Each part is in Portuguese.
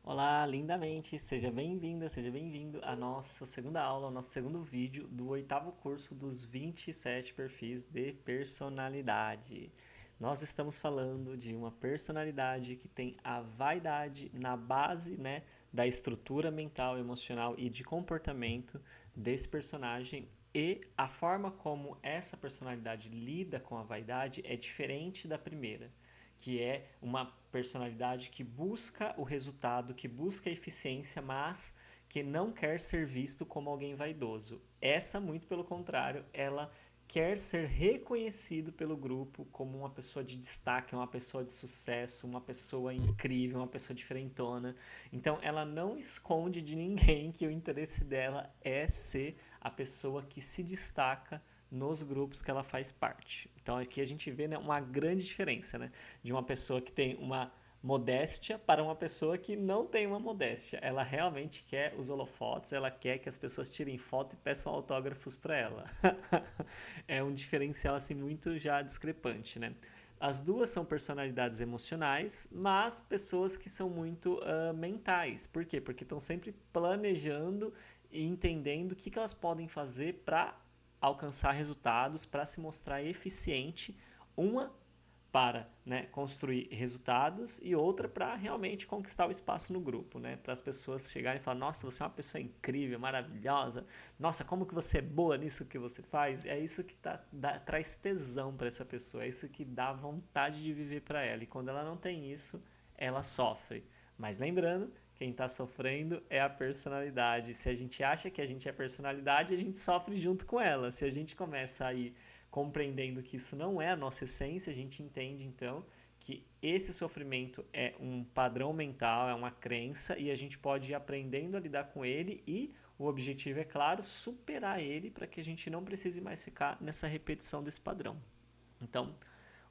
Olá, lindamente! Seja bem-vinda, seja bem-vindo à nossa segunda aula, ao nosso segundo vídeo do oitavo curso dos 27 perfis de personalidade. Nós estamos falando de uma personalidade que tem a vaidade na base, né, da estrutura mental, emocional e de comportamento desse personagem, e a forma como essa personalidade lida com a vaidade é diferente da primeira, que é uma personalidade que busca o resultado, que busca a eficiência, mas que não quer ser visto como alguém vaidoso. Essa, muito pelo contrário, ela quer ser reconhecido pelo grupo como uma pessoa de destaque, uma pessoa de sucesso, uma pessoa incrível, uma pessoa diferentona. Então, ela não esconde de ninguém que o interesse dela é ser a pessoa que se destaca nos grupos que ela faz parte. Então aqui a gente vê, né, uma grande diferença, né, de uma pessoa que tem uma modéstia para uma pessoa que não tem uma modéstia. Ela realmente quer os holofotes, ela quer que as pessoas tirem foto e peçam autógrafos para ela. É um diferencial assim muito já discrepante, né? As duas são personalidades emocionais, mas pessoas que são muito mentais. Por quê? Porque estão sempre planejando e entendendo o que elas podem fazer para alcançar resultados, para se mostrar eficiente. Uma para, né, construir resultados e outra para realmente conquistar o espaço no grupo, né, para as pessoas chegarem e falar: nossa, você é uma pessoa incrível, maravilhosa, nossa, como que você é boa nisso que você faz. É isso que traz tesão para essa pessoa, é isso que dá vontade de viver para ela, e quando ela não tem isso, ela sofre. Mas lembrando, quem está sofrendo é a personalidade. Se a gente acha que a gente é personalidade, a gente sofre junto com ela. Se a gente começa a ir compreendendo que isso não é a nossa essência, a gente entende então que esse sofrimento é um padrão mental, é uma crença, e a gente pode ir aprendendo a lidar com ele, e o objetivo é claro, superar ele para que a gente não precise mais ficar nessa repetição desse padrão. Então,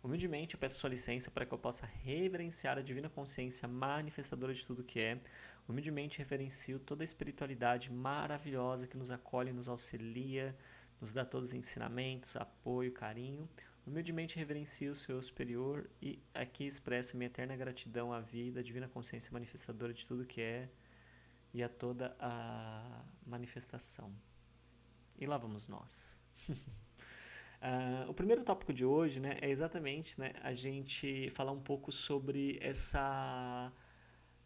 humildemente eu peço sua licença para que eu possa reverenciar a divina consciência manifestadora de tudo que é. Humildemente reverencio toda a espiritualidade maravilhosa que nos acolhe, nos auxilia, nos dá todos os ensinamentos, apoio, carinho. Humildemente reverencio o seu superior e aqui expresso minha eterna gratidão à vida, à divina consciência manifestadora de tudo que é e a toda a manifestação. E lá vamos nós. O primeiro tópico de hoje, né, é exatamente, né, a gente falar um pouco sobre essa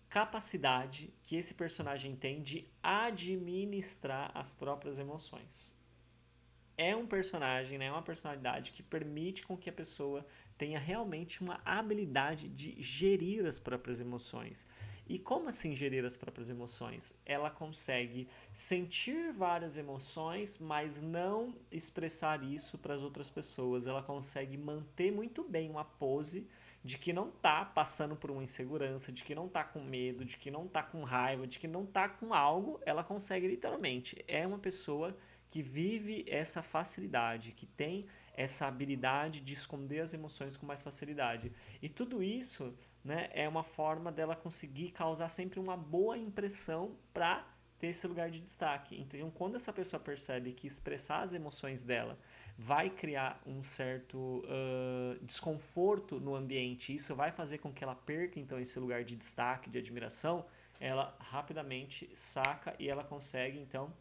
capacidade que esse personagem tem de administrar as próprias emoções. É um personagem, né, uma personalidade que permite com que a pessoa tenha realmente uma habilidade de gerir as próprias emoções. E como assim gerir as próprias emoções? Ela consegue sentir várias emoções, mas não expressar isso para as outras pessoas. Ela consegue manter muito bem uma pose de que não está passando por uma insegurança, de que não está com medo, de que não está com raiva, de que não está com algo. Ela consegue literalmente. É uma pessoa que vive essa facilidade, que tem essa habilidade de esconder as emoções com mais facilidade. E tudo isso, né, é uma forma dela conseguir causar sempre uma boa impressão para ter esse lugar de destaque. Então, quando essa pessoa percebe que expressar as emoções dela vai criar um certo desconforto no ambiente, isso vai fazer com que ela perca então esse lugar de destaque, de admiração, ela rapidamente saca e ela consegue então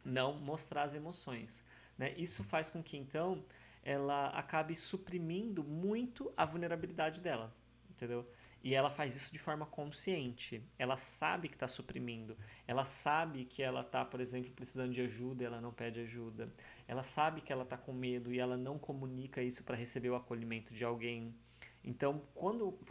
não mostrar as emoções, né? Isso faz com que então ela acabe suprimindo muito a vulnerabilidade dela, entendeu? E ela faz isso de forma consciente. Ela sabe que está suprimindo. Ela sabe que ela está, por exemplo, precisando de ajuda e ela não pede ajuda. Ela sabe que ela está com medo e ela não comunica isso para receber o acolhimento de alguém. Então,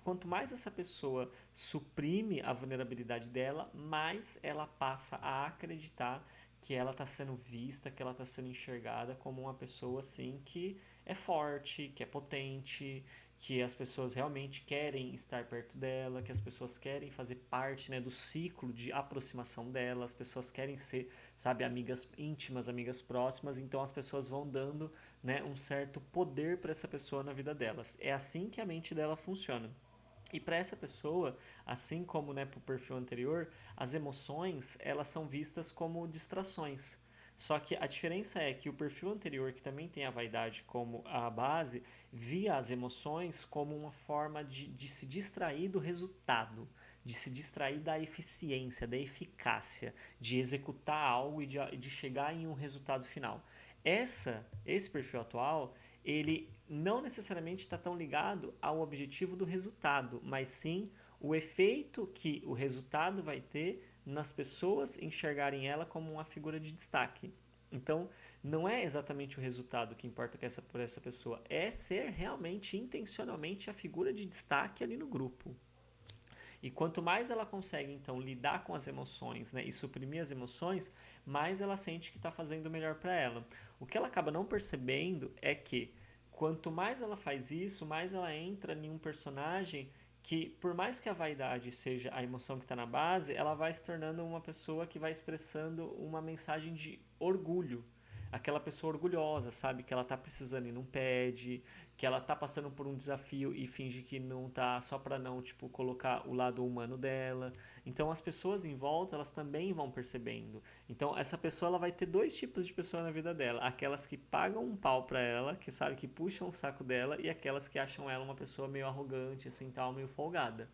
quanto mais essa pessoa suprime a vulnerabilidade dela, mais ela passa a acreditar que ela está sendo vista, que ela está sendo enxergada como uma pessoa assim que é forte, que é potente, que as pessoas realmente querem estar perto dela, que as pessoas querem fazer parte, né, do ciclo de aproximação dela, as pessoas querem ser, sabe, amigas íntimas, amigas próximas, então as pessoas vão dando, né, um certo poder para essa pessoa na vida delas. É assim que a mente dela funciona. E para essa pessoa, assim como, né, para o perfil anterior, as emoções elas são vistas como distrações. Só que a diferença é que o perfil anterior, que também tem a vaidade como a base, via as emoções como uma forma de se distrair do resultado, de se distrair da eficiência, da eficácia, de executar algo e de chegar em um resultado final. Esse perfil atual, ele não necessariamente está tão ligado ao objetivo do resultado, mas sim o efeito que o resultado vai ter nas pessoas enxergarem ela como uma figura de destaque. Então, não é exatamente o resultado que importa por essa pessoa, é ser realmente, intencionalmente, a figura de destaque ali no grupo. E quanto mais ela consegue, então, lidar com as emoções, né, e suprimir as emoções, mais ela sente que está fazendo o melhor para ela. O que ela acaba não percebendo é que quanto mais ela faz isso, mais ela entra em um personagem que, por mais que a vaidade seja a emoção que está na base, ela vai se tornando uma pessoa que vai expressando uma mensagem de orgulho. Aquela pessoa orgulhosa, sabe? Que ela tá precisando e não pede, que ela tá passando por um desafio e finge que não tá, só para não, tipo, colocar o lado humano dela. Então as pessoas em volta, elas também vão percebendo. Então essa pessoa, ela vai ter dois tipos de pessoa na vida dela: aquelas que pagam um pau pra ela, que sabe que puxam o saco dela, e aquelas que acham ela uma pessoa meio arrogante, assim, tal, meio folgada.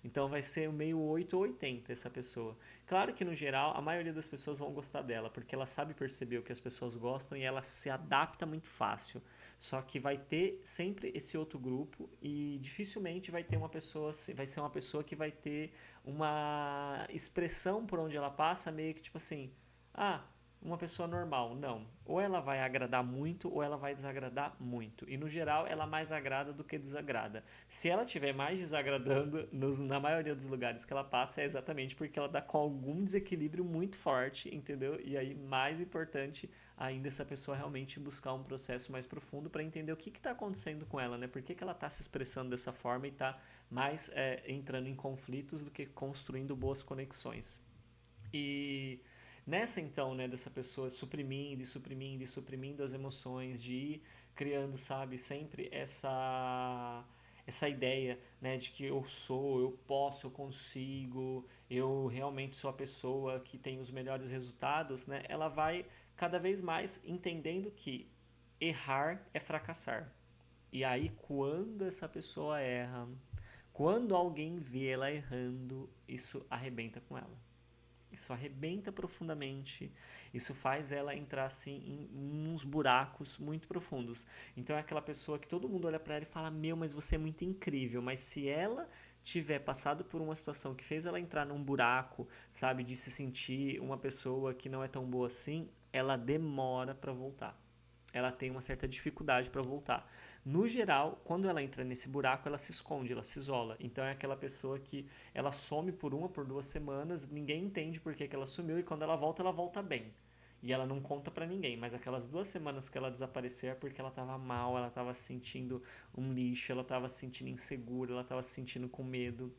Então vai ser meio 8 ou 80 essa pessoa. Claro que no geral a maioria das pessoas vão gostar dela, porque ela sabe perceber o que as pessoas gostam e ela se adapta muito fácil. Só que vai ter sempre esse outro grupo e dificilmente vai ter uma pessoa, vai ser uma pessoa que vai ter uma expressão por onde ela passa meio que tipo assim, ah, uma pessoa normal. Não. Ou ela vai agradar muito ou ela vai desagradar muito. E no geral ela mais agrada do que desagrada. Se ela estiver mais desagradando na maioria dos lugares que ela passa, é exatamente porque ela está com algum desequilíbrio muito forte, entendeu? E aí, mais importante ainda, essa pessoa realmente buscar um processo mais profundo para entender o que está acontecendo com ela, né? Por que ela está se expressando dessa forma e está mais entrando em conflitos do que construindo boas conexões. E nessa então, né, dessa pessoa suprimindo e suprimindo e suprimindo as emoções, de ir criando, sabe, sempre essa ideia, né, de que eu sou, eu posso, eu consigo, eu realmente sou a pessoa que tem os melhores resultados, né? Ela vai cada vez mais entendendo que errar é fracassar. E aí, quando essa pessoa erra, quando alguém vê ela errando, isso arrebenta com ela. Isso arrebenta profundamente. Isso faz ela entrar assim em uns buracos muito profundos. Então é aquela pessoa que todo mundo olha para ela e fala: "Meu, mas você é muito incrível". Mas se ela tiver passado por uma situação que fez ela entrar num buraco, sabe, de se sentir uma pessoa que não é tão boa assim, ela demora para voltar. Ela tem uma certa dificuldade para voltar. No geral, quando ela entra nesse buraco, ela se esconde, ela se isola. Então é aquela pessoa que ela some por uma, por 2 semanas, ninguém entende por que ela sumiu e quando ela volta bem. E ela não conta para ninguém, mas aquelas 2 semanas que ela desapareceu é porque ela tava mal, ela tava se sentindo um lixo, ela tava se sentindo insegura, ela tava se sentindo com medo.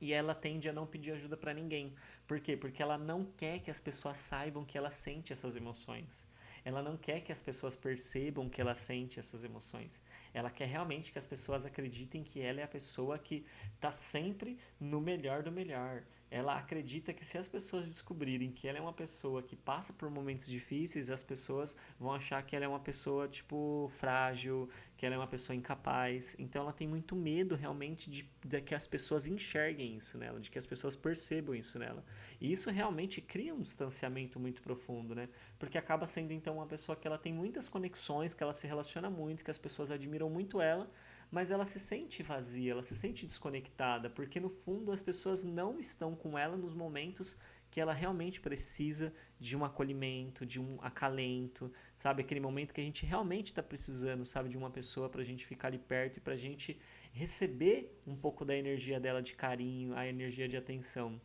E ela tende a não pedir ajuda para ninguém. Por quê? Porque ela não quer que as pessoas saibam que ela sente essas emoções. Ela não quer que as pessoas percebam que ela sente essas emoções. Ela quer realmente que as pessoas acreditem que ela é a pessoa que está sempre no melhor do melhor. Ela acredita que se as pessoas descobrirem que ela é uma pessoa que passa por momentos difíceis, as pessoas vão achar que ela é uma pessoa, tipo, frágil, que ela é uma pessoa incapaz. Então ela tem muito medo realmente de que as pessoas enxerguem isso nela, de que as pessoas percebam isso nela. E isso realmente cria um distanciamento muito profundo, né? Porque acaba sendo então uma pessoa que ela tem muitas conexões, que ela se relaciona muito, que as pessoas admiram muito ela, mas ela se sente vazia, ela se sente desconectada, porque no fundo as pessoas não estão com ela nos momentos que ela realmente precisa de um acolhimento, de um acalento, sabe? Aquele momento que a gente realmente está precisando, sabe? De uma pessoa para a gente ficar ali perto e para a gente receber um pouco da energia dela de carinho, a energia de atenção.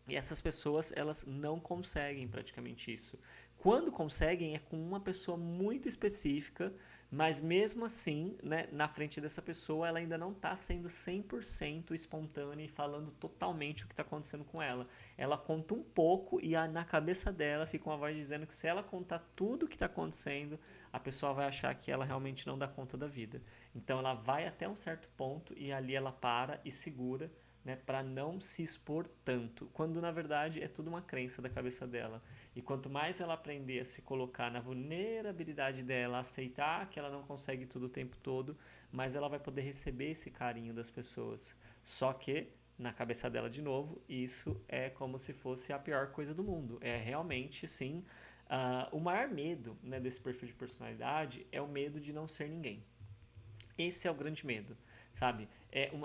E essas pessoas, elas não conseguem praticamente isso. Quando conseguem, é com uma pessoa muito específica, mas mesmo assim, né, na frente dessa pessoa, ela ainda não está sendo 100% espontânea e falando totalmente o que está acontecendo com ela. Ela conta um pouco e na cabeça dela fica uma voz dizendo que se ela contar tudo o que está acontecendo, a pessoa vai achar que ela realmente não dá conta da vida. Então ela vai até um certo ponto e ali ela para e segura né, para não se expor tanto, quando na verdade é tudo uma crença da cabeça dela. E quanto mais ela aprender a se colocar na vulnerabilidade dela, aceitar que ela não consegue tudo o tempo todo, mais ela vai poder receber esse carinho das pessoas. Só que na cabeça dela de novo, isso é como se fosse a pior coisa do mundo. É realmente, sim, o maior medo, né, desse perfil de personalidade é o medo de não ser ninguém. Esse é o grande medo, sabe?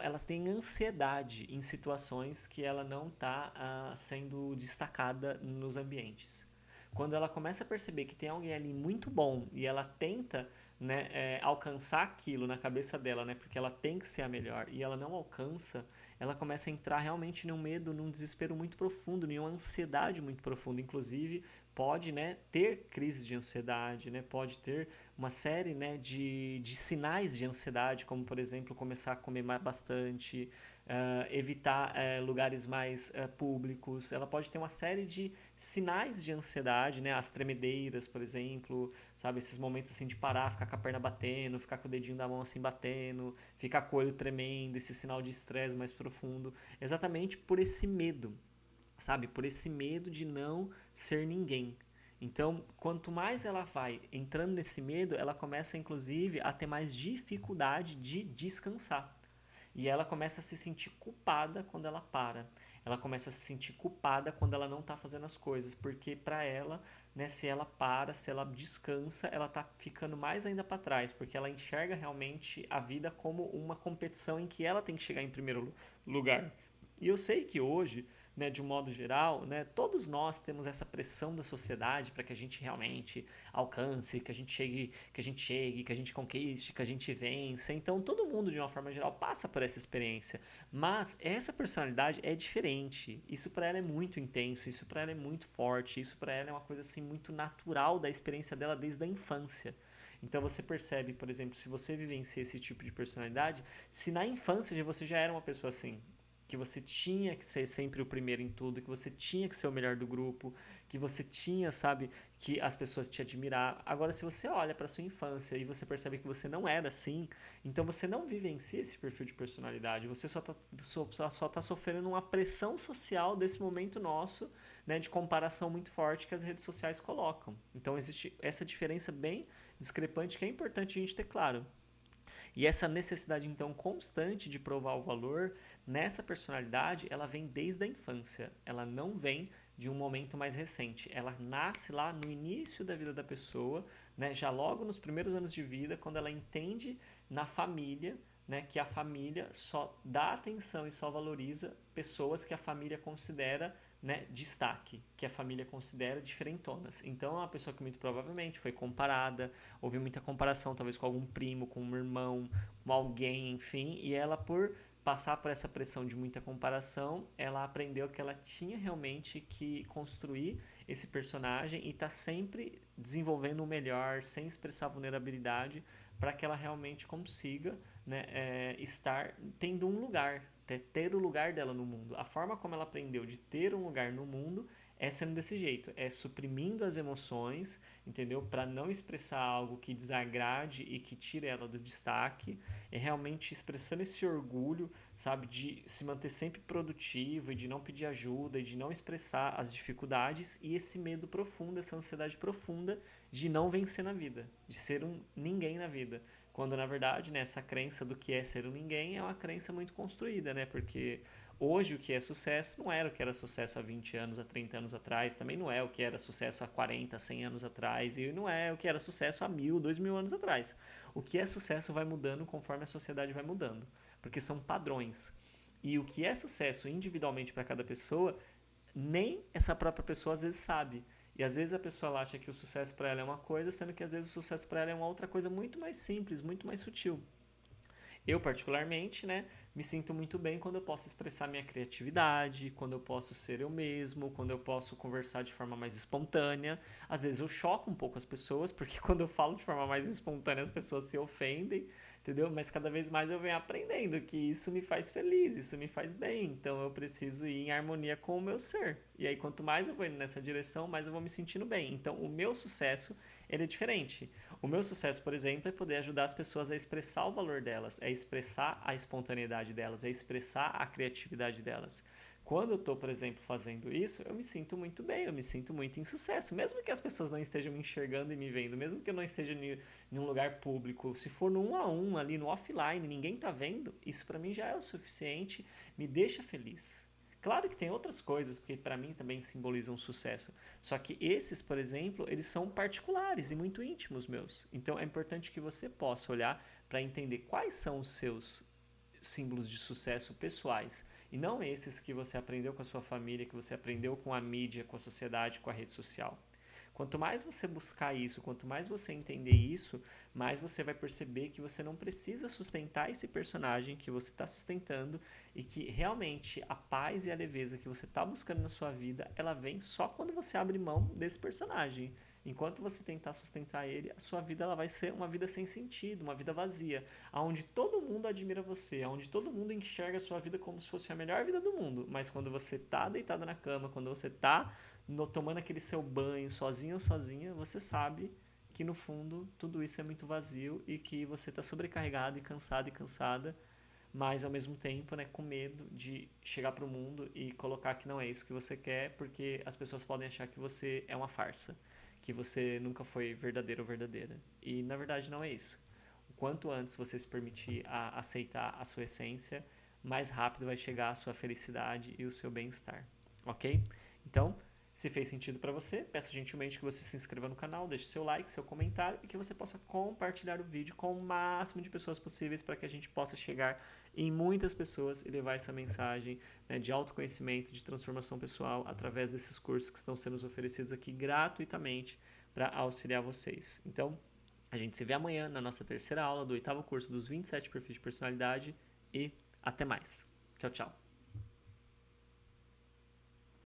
Elas têm ansiedade em situações que ela não está sendo destacada nos ambientes. Quando ela começa a perceber que tem alguém ali muito bom e ela tenta, né, alcançar aquilo na cabeça dela, né, porque ela tem que ser a melhor e ela não alcança, ela começa a entrar realmente num medo, num desespero muito profundo, em uma ansiedade muito profunda. Inclusive, pode, né, ter crise de ansiedade, né, pode ter uma série, né, de sinais de ansiedade, como, por exemplo, começar a comer mais bastante, evitar lugares mais públicos. Ela pode ter uma série de sinais de ansiedade, né, as tremedeiras, por exemplo, sabe, esses momentos assim de parar, ficar com a perna batendo, ficar com o dedinho da mão assim batendo, ficar com o olho tremendo, esse sinal de estresse mais profundo, exatamente por esse medo, sabe? Por esse medo de não ser ninguém. Então, quanto mais ela vai entrando nesse medo, ela começa inclusive a ter mais dificuldade de descansar. E ela começa a se sentir culpada quando ela para. Ela começa a se sentir culpada quando ela não está fazendo as coisas, porque para ela, né, se ela para, se ela descansa, ela está ficando mais ainda para trás, porque ela enxerga realmente a vida como uma competição em que ela tem que chegar em primeiro lugar. E eu sei que hoje, né, de um modo geral, né, todos nós temos essa pressão da sociedade para que a gente realmente alcance, que a gente conquiste, que a gente vença. Então, todo mundo, de uma forma geral, passa por essa experiência. Mas essa personalidade é diferente. Isso para ela é muito intenso, isso para ela é muito forte, isso para ela é uma coisa assim muito natural da experiência dela desde a infância. Então você percebe, por exemplo, se você vivencia esse tipo de personalidade, se na infância você já era uma pessoa assim, que você tinha que ser sempre o primeiro em tudo, que você tinha que ser o melhor do grupo, que você tinha, sabe, que as pessoas te admirar. Agora, se você olha para sua infância e você percebe que você não era assim, então você não vivencia esse perfil de personalidade, você só tá sofrendo uma pressão social desse momento nosso, né, de comparação muito forte que as redes sociais colocam. Então existe essa diferença bem discrepante que é importante a gente ter claro. E essa necessidade, então, constante de provar o valor nessa personalidade, ela vem desde a infância. Ela não vem de um momento mais recente. Ela nasce lá no início da vida da pessoa, né? Já logo nos primeiros anos de vida, quando ela entende na família, né, que a família só dá atenção e só valoriza pessoas que a família considera, né, destaque, que a família considera diferentonas. Então é uma pessoa que muito provavelmente foi comparada, houve muita comparação talvez com algum primo, com um irmão, com alguém, enfim, e ela por passar por essa pressão de muita comparação, ela aprendeu que ela tinha realmente que construir esse personagem e tá sempre desenvolvendo o melhor, sem expressar vulnerabilidade, para que ela realmente consiga, né, estar tendo um lugar, ter o lugar dela no mundo. A forma como ela aprendeu de ter um lugar no mundo é sendo desse jeito, é suprimindo as emoções, entendeu? Para não expressar algo que desagrade e que tire ela do destaque, é realmente expressando esse orgulho, sabe, de se manter sempre produtivo e de não pedir ajuda e de não expressar as dificuldades e esse medo profundo, essa ansiedade profunda de não vencer na vida, de ser um ninguém na vida. Quando na verdade, né, essa crença do que é ser um ninguém é uma crença muito construída, né? Porque hoje o que é sucesso não era o que era sucesso há 20 anos, há 30 anos atrás, também não é o que era sucesso há 40, 100 anos atrás, e não é o que era sucesso há 1000, 2000 anos atrás. O que é sucesso vai mudando conforme a sociedade vai mudando, porque são padrões. E o que é sucesso individualmente para cada pessoa, nem essa própria pessoa às vezes sabe. E às vezes a pessoa acha que o sucesso para ela é uma coisa, sendo que às vezes o sucesso para ela é uma outra coisa muito mais simples, muito mais sutil. Eu, particularmente, né, me sinto muito bem quando eu posso expressar minha criatividade, quando eu posso ser eu mesmo, quando eu posso conversar de forma mais espontânea. Às vezes eu choco um pouco as pessoas, porque quando eu falo de forma mais espontânea as pessoas se ofendem, entendeu? Mas cada vez mais eu venho aprendendo que isso me faz feliz, isso me faz bem. Então eu preciso ir em harmonia com o meu ser. E aí quanto mais eu vou indo nessa direção, mais eu vou me sentindo bem. Então o meu sucesso, ele é diferente. O meu sucesso, por exemplo, é poder ajudar as pessoas a expressar o valor delas, é expressar a espontaneidade criatividade delas, é expressar a criatividade delas. Quando eu estou, por exemplo, fazendo isso, eu me sinto muito bem, eu me sinto muito em sucesso. Mesmo que as pessoas não estejam me enxergando e me vendo, mesmo que eu não esteja em um lugar público, se for no 1 a 1 ali, no offline, ninguém tá vendo, isso para mim já é o suficiente, me deixa feliz. Claro que tem outras coisas que para mim também simbolizam sucesso. Só que esses, por exemplo, eles são particulares e muito íntimos meus. Então é importante que você possa olhar para entender quais são os seus símbolos de sucesso pessoais e não esses que você aprendeu com a sua família, que você aprendeu com a mídia, com a sociedade, com a rede social. Quanto mais você buscar isso, quanto mais você entender isso, mais você vai perceber que você não precisa sustentar esse personagem que você está sustentando e que realmente a paz e a leveza que você está buscando na sua vida, ela vem só quando você abre mão desse personagem. Enquanto você tentar sustentar ele, a sua vida ela vai ser uma vida sem sentido, uma vida vazia, onde todo mundo admira você, onde todo mundo enxerga a sua vida como se fosse a melhor vida do mundo. Mas quando você está deitado na cama, quando você está tomando aquele seu banho sozinho ou sozinha, você sabe que no fundo tudo isso é muito vazio e que você está sobrecarregado e cansada, mas ao mesmo tempo, né, com medo de chegar para o mundo e colocar que não é isso que você quer, porque as pessoas podem achar que você é uma farsa, que você nunca foi verdadeiro ou verdadeira. E na verdade não é isso. O quanto antes você se permitir aceitar a sua essência, mais rápido vai chegar a sua felicidade e o seu bem-estar, ok? Então, se fez sentido para você, peço gentilmente que você se inscreva no canal, deixe seu like, seu comentário e que você possa compartilhar o vídeo com o máximo de pessoas possíveis para que a gente possa chegar em muitas pessoas e levar essa mensagem, né, de autoconhecimento, de transformação pessoal através desses cursos que estão sendo oferecidos aqui gratuitamente para auxiliar vocês. Então, a gente se vê amanhã na nossa terceira aula do 8º curso dos 27 perfis de personalidade e até mais. Tchau, tchau.